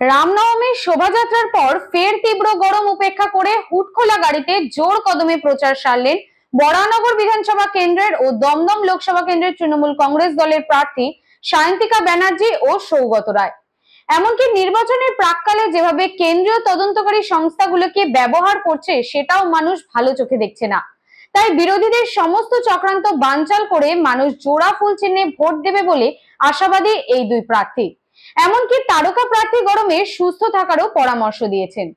রামনবমীর শোভাযাত্রার পর ফের তীব্র গরম উপেক্ষা করে হুটখোলা গাড়িতে জোর কদমে প্রচার সারলেন বরানগর বিধানসভা কেন্দ্রের ও দমদম লোকসভা কেন্দ্রের তৃণমূল কংগ্রেস দলের প্রার্থী সায়ন্তিকা ব্যানার্জি ও সৌগত রায়। এমনকি নির্বাচনের প্রাককালে যেভাবে কেন্দ্রীয় তদন্তকারী সংস্থাগুলোকে ব্যবহার করছে সেটাও মানুষ ভালো চোখে দেখছে না। তাই বিরোধীদের সমস্ত চক্রান্ত বানচাল করে মানুষ জোড়া ফুল চিহ্নে ভোট দেবে বলে আশাবাদী এই দুই প্রার্থী। এমনকি তারকা প্রার্থী গরমে সুস্থ থাকারও পরামর্শ দিয়েছেন।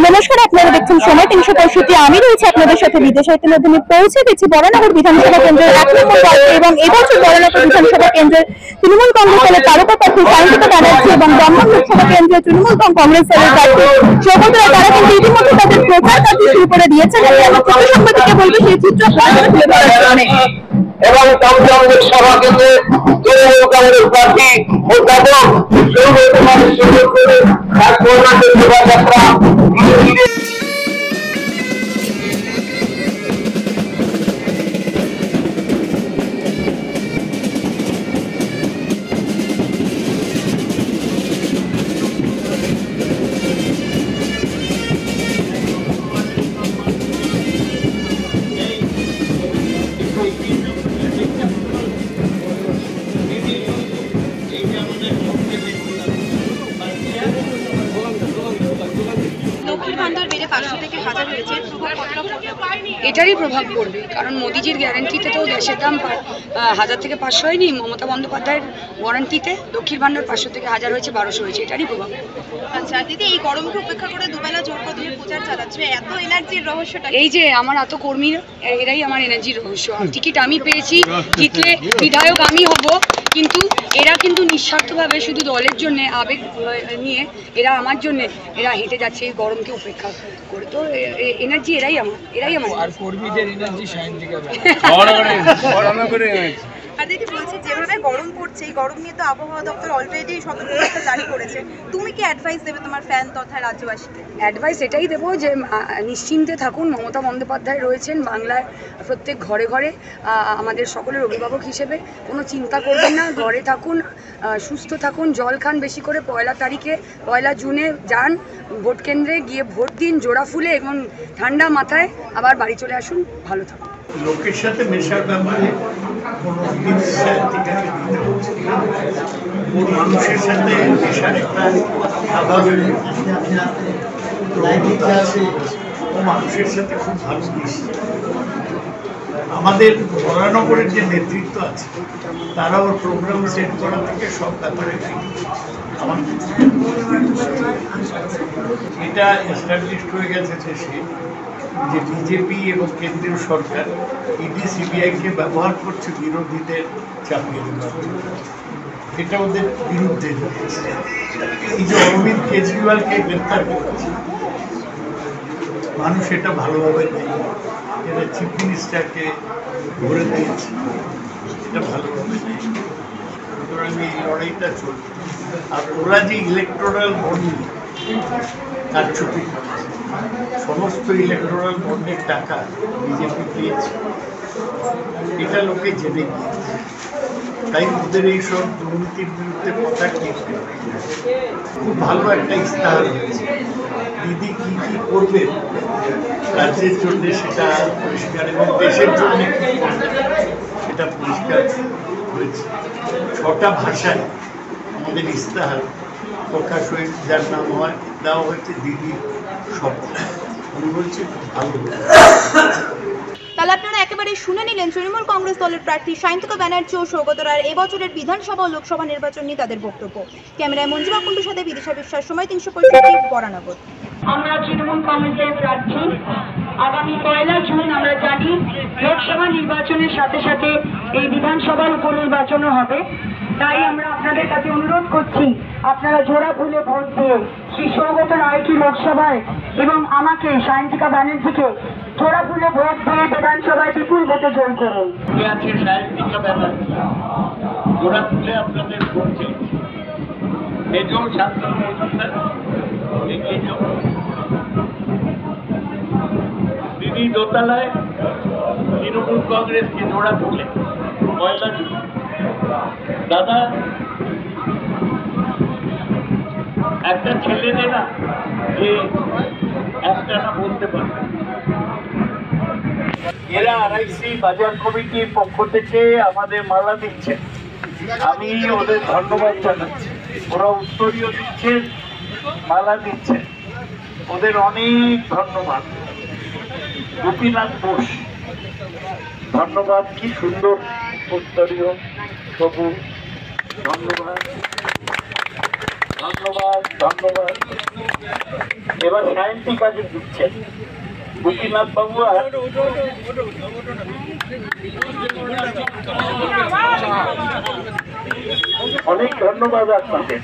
নমস্কার, আপনারা দেখছেন সময় 365। আমি রয়েছে আপনাদের সাথে বিদেশে মাধ্যমে পৌঁছে দিচ্ছি বরানগর বিধানসভা কেন্দ্রের 1 নম্বর ওয়ার্ড এবং এবছর বরানগর বিধানসভা কেন্দ্রের তৃণমূল কংগ্রেস দলের তারকা প্রার্থী সায়ন্তিকা ব্যানার্জি এবং দমদম লোকসভা কেন্দ্রের তৃণমূল কংগ্রেস দলের প্রার্থী সৌগত রায় তারা কিন্তু ইতিমধ্যে তাদের প্রচার কার্য শুরু করে দিয়েছেন। আমার ছোট সাংবাদিককে বলবো সেই চিত্র আপনাদের তুলে ধরার জন্য। এবং দমদম লোকসভা কেন্দ্রে তৃণমূল কংগ্রেস প্রার্থী অধ্যাপক সৌগত রায়ের সুযোগ করে এক বর্ণাঢ্য শোভাযাত্রা এটারই প্রভাব পড়বে, কারণ মোদিজির গ্যারান্টিতে তো গ্যাসের দাম 1000 থেকে 500 হয়নি, মমতা বন্দ্যোপাধ্যায়ের ওয়ারেন্টিতে লক্ষ্মীর ভান্ডার 500 থেকে 1000 হয়েছে, 1200 হয়েছে, এটারই প্রভাব। আচ্ছা দিদি, এই গরমকে উপেক্ষা করে দুবেলা জোর কদমে প্রচার চালাচ্ছে, এত এনার্জির রহস্যটা? এই যে আমার এত কর্মী, এরাই আমার এনার্জির রহস্য। টিকিট আমি পেয়েছি, জিতলে বিধায়ক আমি হব, কিন্তু এরা কিন্তু নিঃস্বার্থভাবে শুধু দলের জন্য আবেগ নিয়ে এরা আমার জন্য এরা হেঁটে যাচ্ছে এই গরমকে উপেক্ষা করে। তো এনার্জি এরাই আমার আর কর্মীদের এনার্জি সায়ন্তিকা আর দিদি বলছি, যেভাবে গরম পড়ছে এই গরম নিয়ে তো আবহাওয়া দপ্তর অলরেডি সতর্কবার্তা জারি করেছে, তুমি কি অ্যাডভাইস দেবে তোমার ফ্যান তথা রাজ্যবাসীকে? অ্যাডভাইস এটাই দেবো যে নিশ্চিন্তে থাকুন, মমতা বন্দ্যোপাধ্যায় রয়েছেন বাংলার প্রত্যেক ঘরে ঘরে, আমাদের সকলের অভিভাবক হিসেবে। কোনো চিন্তা করবেন না, ঘরে থাকুন, সুস্থ থাকুন, জল খান বেশি করে। 1 জুনে যান ভোট কেন্দ্রে, গিয়ে ভোট দিন জোড়া ফুলে এবং ঠান্ডা মাথায় আবার বাড়ি চলে আসুন। ভালো থাকুন। লোকের সাথে মেশার ব্যাপারে কোনো মানুষের সাথে মেশার একটা স্বাভাবিক প্রবণতা আছে, ও মানুষের সাথে খুব ভালো মিশছে। আমাদের বরানগরের যে নেতৃত্ব আছে তারা ওর প্রোগ্রাম সেট করা থেকে সব ব্যাপারে এটা এস্টাবলিশড হয়ে গেছে দেশে যে বিজেপি এবং কেন্দ্রীয় সরকার ইডি সিবিআইকে ব্যবহার করছে বিরোধীদের চাপিয়ে দেওয়ার জন্য। এটা ওদের বিরুদ্ধে হয়েছে। এই যে অরবিন্দ কেজরিওয়ালকে গ্রেপ্তার করেছে, মানুষ এটা ভালোভাবে নেই। এরা চিফ মিনিস্টারকে ধরে দিয়েছে, এটা ভালোভাবে নেই। সুতরাং এই লড়াইটা চলছে। আর ওরা যে ইলেকটোরাল বন্ড কারচুপি করেছে, সমস্ত ইলেকটোরাল বন্ডের টাকা বিজেপি পেয়েছে, এটা লোকে জেনে গিয়েছে। তাই ওদের এইসব দুর্নীতির বিরুদ্ধে কথা কেটে খুব ভালো একটা ইস্তাহার হয়েছে। দিদি কি কি করবেন রাজ্যের জন্য সেটা পরিষ্কার, এবং দেশের জন্য সেটা পরিষ্কার হয়েছে। 6টা ভাষায় আমাদের ইস্তাহার প্রকাশ হয়ে, যার নাম দেওয়া হয়েছে দিদির স্বপ্ন। আমি বলছি ভালো। তাহলে আপনারা একেবারে শুনে নিলেন তৃণমূল কংগ্রেস দলের প্রার্থী সায়ন্তিকা ব্যানার্জি ও সৌগত রায়ের এবছরের বিধানসভা ও লোকসভা নির্বাচন নিয়ে তাদের বক্তব্য। ক্যামেরায় মঞ্জুমা কুণ্ডুর সাথে বিদিশা বিশ্বাস, সময় 365, বরানগর। আমরা তৃণমূল কংগ্রেসের প্রার্থী। আগামী 1 জুন আমরা জানি লোকসভা নির্বাচনের সাথে সাথে এই বিধানসভার উপনির্বাচনও হবে। তাই আমরা আপনাদের কাছে অনুরোধ করছি, আপনারা জোড়া ফুলে ভোট দিয়ে শ্রী সৌগত রায়কে লোকসভায় এবং আমাকে সায়ন্তিকা ব্যানার্জিকে জোড়া ফুলে ভোট দিয়ে বিধানসভায় বিপুল ভোটে জয় করুন। সায়ন্তিকা ব্যানার্জি জোড়া ফুলে আপনাদের ভোট চেয়েছি। এটাও শান্ত এগিয়ে যাও। দিদি দোতলায় তৃণমূল কংগ্রেসকে জোড়া ফুলে 1 জুন। দাদা একটা ছেলেদের না যে একটা না বলতে পারবে। এরা আরআইসি বাজার কমিটির পক্ষ থেকে আমাদের মালা দিচ্ছে, আমি ওদের ধন্যবাদ জানাচ্ছি। ওরা উত্তরীয় দিচ্ছে, মালা দিচ্ছে, ওদের অনেক ধন্যবাদ। গোপীনাথ বোস ধন্যবাদ, কি সুন্দর উত্তরীয়, সবুজ, ধন্যবাদ ধন্যবাদ ধন্যবাদ। এবার সায়ন্তী কাজে দিচ্ছেন গোপীনাথ বাবু। আর অনেক ধন্যবাদ আপনাদের।